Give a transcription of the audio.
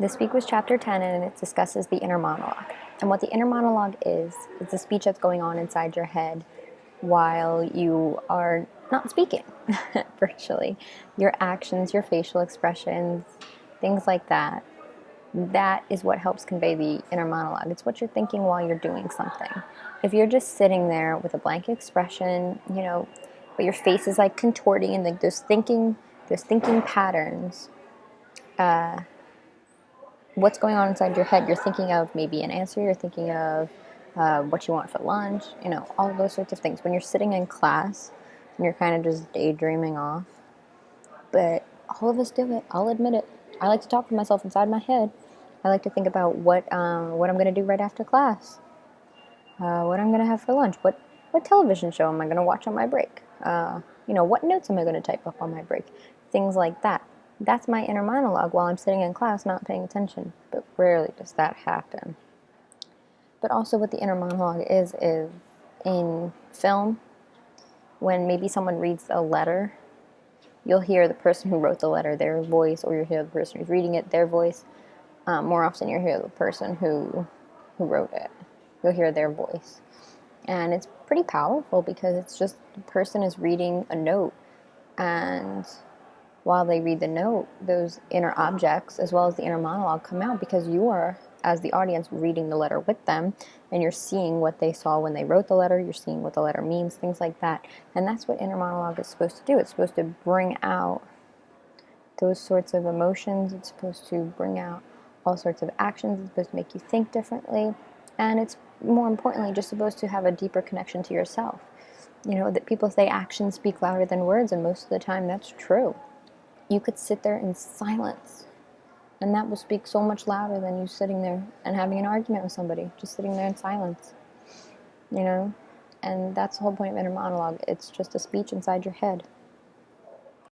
The Speak was chapter 10, and it discusses the inner monologue. And what the inner monologue is the speech that's going on inside your head while you are not speaking, virtually. Your actions, your facial expressions, things like that. That is what helps convey the inner monologue. It's what you're thinking while you're doing something. If you're just sitting there with a blank expression, but your face is like contorting and like there's thinking patterns, what's going on inside your head. You're thinking of maybe an answer, you're thinking of what you want for lunch, all of those sorts of things. When you're sitting in class and you're kind of just daydreaming off, but all of us do it, I'll admit it. I like to talk to myself inside my head. I like to think about what I'm going to do right after class, what I'm going to have for lunch, what television show am I going to watch on my break, what notes am I going to type up on my break, things like that. That's my inner monologue while I'm sitting in class not paying attention, but rarely does that happen. But also what the inner monologue is in film, when maybe someone reads a letter, you'll hear the person who wrote the letter, their voice, or you'll hear the person who's reading it, their voice. More often you'll hear the person who wrote it. You'll hear their voice. And it's pretty powerful because it's just the person is reading a note, and while they read the note, those inner objects as well as the inner monologue come out because you are, as the audience, reading the letter with them, and you're seeing what they saw when they wrote the letter, you're seeing what the letter means, things like that. And that's what inner monologue is supposed to do. It's supposed to bring out those sorts of emotions. It's supposed to bring out all sorts of actions. It's supposed to make you think differently. And it's, more importantly, just supposed to have a deeper connection to yourself. That people say actions speak louder than words, and most of the time that's true. You could sit there in silence, and that will speak so much louder than you sitting there and having an argument with somebody, just sitting there in silence, and that's the whole point of inner monologue. It's just a speech inside your head.